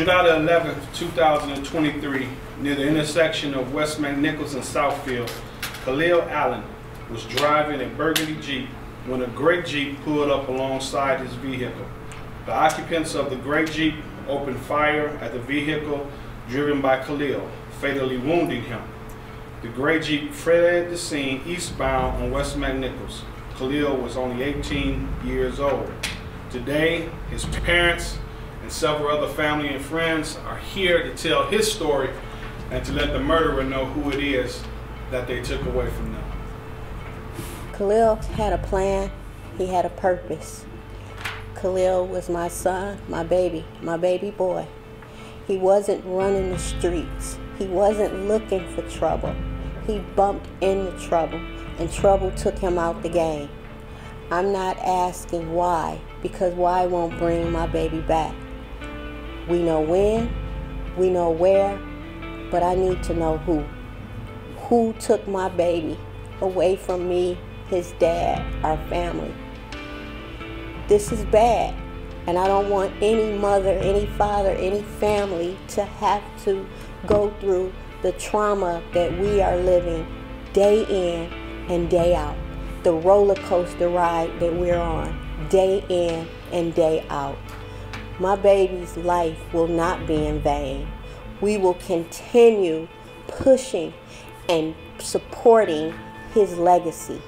July the 11th, 2023, near the intersection of W McNichols and Southfield, Khalil Allen was driving a burgundy Jeep when a gray Jeep pulled up alongside his vehicle. The occupants of the gray Jeep opened fire at the vehicle driven by Khalil, fatally wounding him. The gray Jeep fled the scene eastbound on W McNichols. Khalil was only 18 years old. Today, his parents and several other family and friends are here to tell his story and to let the murderer know who it is that they took away from them. Khalil had a plan, he had a purpose. Khalil was my son, my baby boy. He wasn't running the streets. He wasn't looking for trouble. He bumped into trouble, and trouble took him out the game. I'm not asking why, because why won't bring my baby back. We know when, we know where, but I need to know who. Who took my baby away from me, his dad, our family. This is bad, and I don't want any mother, any father, any family to have to go through the trauma that we are living day in and day out. The roller coaster ride that we're on day in and day out. My baby's life will not be in vain. We will continue pushing and supporting his legacy.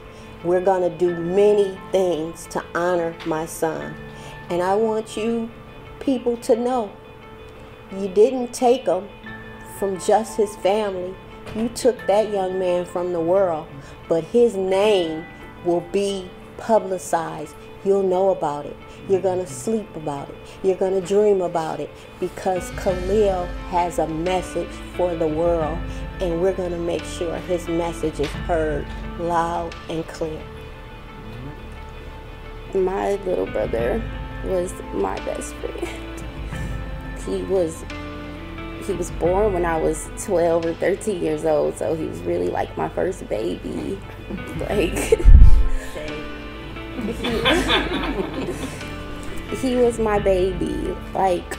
We're gonna do many things to honor my son. And I want you people to know, you didn't take him from just his family. You took that young man from the world, but his name will be publicized. You'll know about it. You're gonna sleep about it. You're gonna dream about it, because Khalil has a message for the world, and we're gonna make sure his message is heard loud and clear. My little brother was my best friend. He was born when I was 12 or 13 years old, so he was really like my first baby. Like, he was my baby. Like,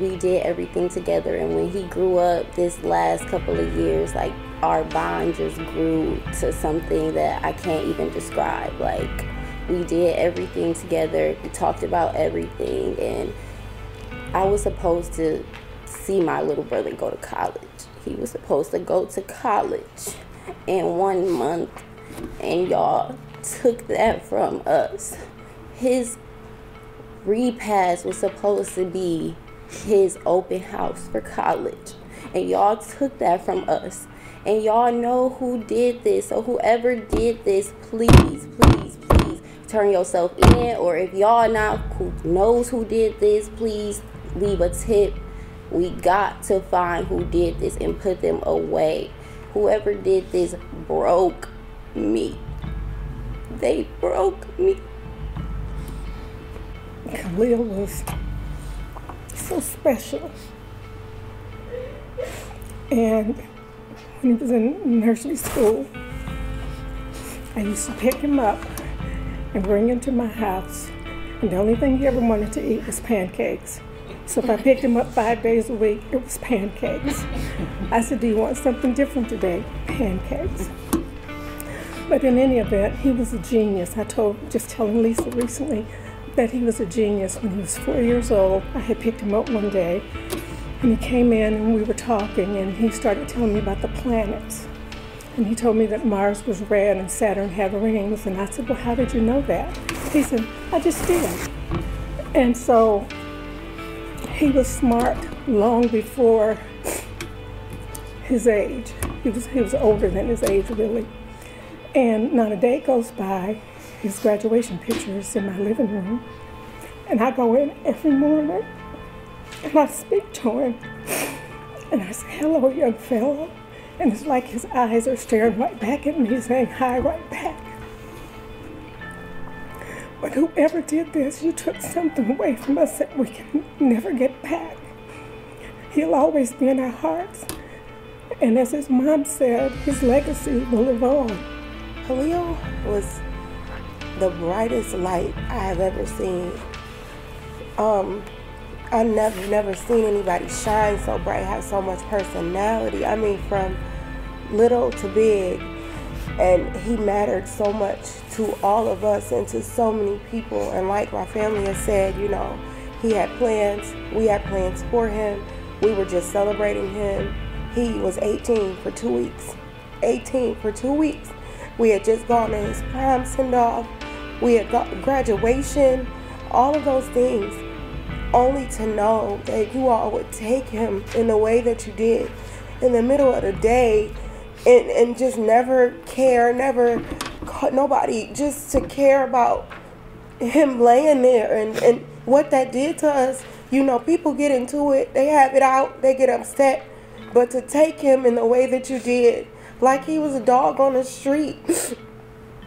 we did everything together, and when he grew up this last couple of years, like, our bond just grew to something that I can't even describe. Like, we did everything together. We talked about everything, and I was supposed to see my little brother go to college. He was supposed to go to college in 1 month, and y'all took that from us. His repass was supposed to be his open house for college, and y'all took that from us. And y'all know who did this, so whoever did this, please, please, please turn yourself in. Or if y'all not who knows who did this, please leave a tip. We got to find who did this and put them away. Whoever did this broke me. They broke me. Khalil was so special. And when he was in nursery school, I used to pick him up and bring him to my house. And the only thing he ever wanted to eat was pancakes. So if I picked him up 5 days a week, it was pancakes. I said, "Do you want something different today?" Pancakes. But in any event, he was a genius. I just telling Lisa recently that he was a genius. When he was 4 years old, I had picked him up one day, and he came in and we were talking, and he started telling me about the planets. And he told me that Mars was red and Saturn had rings. And I said, "Well, how did you know that?" He said, "I just did." And so he was smart long before his age. He was older than his age, really. And not a day goes by, his graduation picture is in my living room. And I go in every morning and I speak to him. And I say, "Hello, young fellow." And it's like his eyes are staring right back at me, saying hi right back. But whoever did this, you took something away from us that we can never get back. He'll always be in our hearts. And as his mom said, his legacy will live on. Khalil was the brightest light I have ever seen. I never seen anybody shine so bright, have so much personality. I mean, from little to big. And he mattered so much to all of us and to so many people. And like my family has said, you know, he had plans. We had plans for him. We were just celebrating him. He was 18 for 2 weeks. 18 for 2 weeks. We had just gone to his prom send-off. We had got graduation, all of those things. Only to know that you all would take him in the way that you did in the middle of the day and just never care, nobody just to care about him laying there and what that did to us. You know, people get into it, they have it out, they get upset, but to take him in the way that you did, like he was a dog on the street,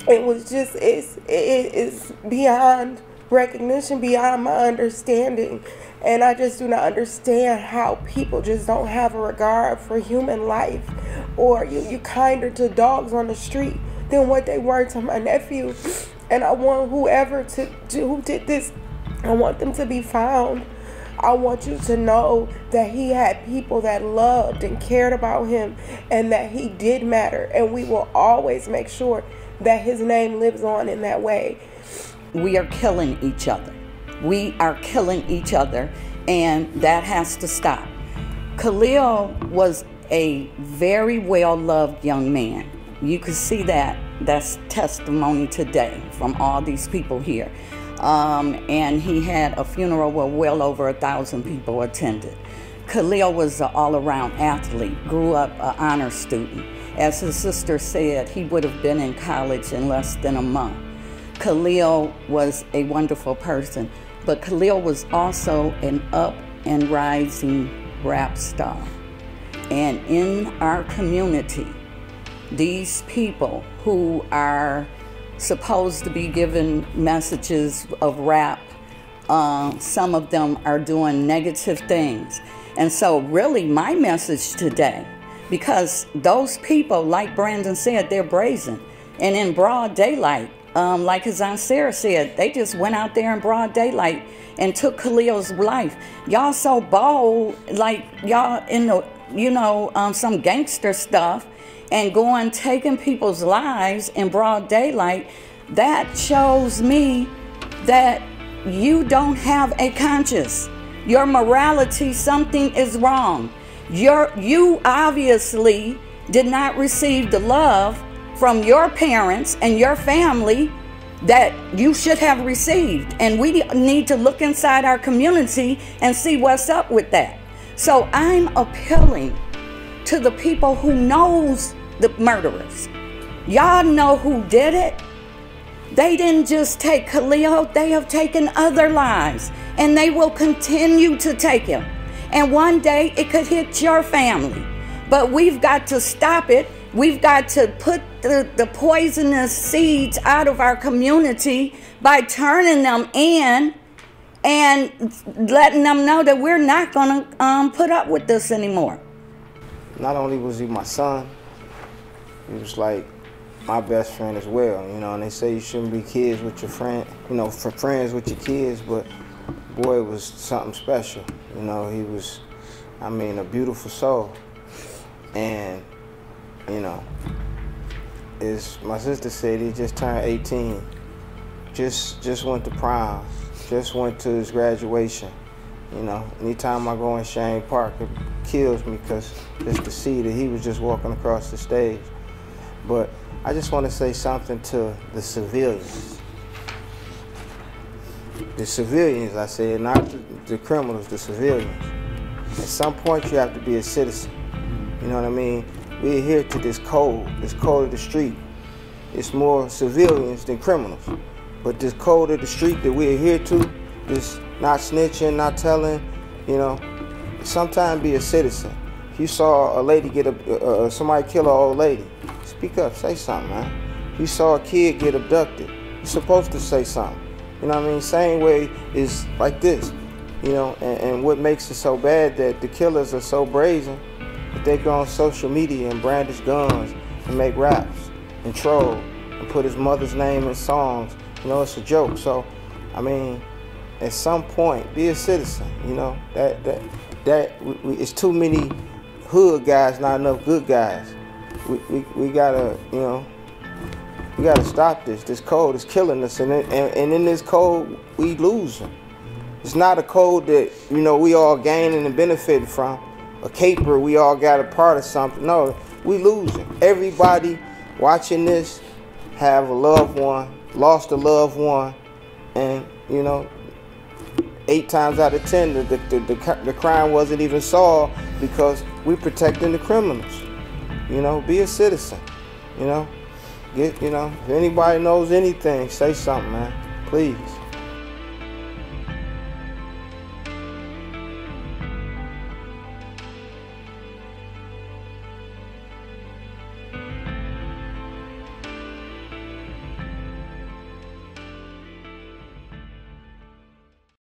it was just, it's beyond recognition, beyond my understanding. And I just do not understand how people just don't have a regard for human life, or you kinder to dogs on the street than what they were to my nephew. And I want whoever who did this, I want them to be found. I want you to know that he had people that loved and cared about him, and that he did matter, and we will always make sure that his name lives on in that way. We are killing each other. We are killing each other, and that has to stop. Khalil was a very well-loved young man. You can see that. That's testimony today from all these people here. And he had a funeral where well over 1,000 people attended. Khalil was an all-around athlete, grew up an honor student. As his sister said, he would have been in college in less than a month. Khalil was a wonderful person, but Khalil was also an up and rising rap star. And in our community, these people who are supposed to be giving messages of rap, some of them are doing negative things. And so really my message today, because those people, like Brandon said, they're brazen. And in broad daylight, like his Aunt Sarah said, they just went out there in broad daylight and took Khalil's life. Y'all so bold, like y'all in the, you know, some gangster stuff, and going taking people's lives in broad daylight. That shows me that you don't have a conscience. Your morality, something is wrong. You obviously did not receive the love from your parents and your family that you should have received. And we need to look inside our community and see what's up with that. So I'm appealing to the people who knows the murderers. Y'all know who did it. They didn't just take Khalil, they have taken other lives, and they will continue to take him. And one day it could hit your family. But we've got to stop it. We've got to put the poisonous seeds out of our community by turning them in and letting them know that we're not going to put up with this anymore. Not only was he my son, he was like my best friend as well, you know, and they say you shouldn't be kids with your friend, you know, for friends with your kids, but boy, it was something special. You know, he was, I mean, a beautiful soul. And, you know, as my sister said, he just turned 18, just went to prom, just went to his graduation. You know, anytime I go in Shane Park, it kills me because just to see that he was just walking across the stage. But I just want to say something to the civilians. The civilians, I said, not the criminals, the civilians. At some point, you have to be a citizen. You know what I mean? We adhere to this code of the street. It's more civilians than criminals. But this code of the street that we adhere to, this not snitching, not telling, you know, sometimes be a citizen. If you saw a lady get somebody kill an old lady, speak up, say something, man. If you saw a kid get abducted, you're supposed to say something. You know what I mean? Same way is like this, you know, and what makes it so bad that the killers are so brazen that they go on social media and brandish guns and make raps and troll and put his mother's name in songs. You know, it's a joke. So, I mean, at some point, be a citizen. You know, it's too many hood guys, not enough good guys. We gotta, you know, we gotta stop this. This code is killing us, and in this code, we losing. It's not a code that, you know, we all gaining and benefiting from. A caper, we all got a part of something. No, we losing. Everybody watching this have a loved one, lost a loved one, and, you know, 8 times out of 10, the crime wasn't even solved because we protecting the criminals. You know, be a citizen. You know, you know, if anybody knows anything, say something, man, please.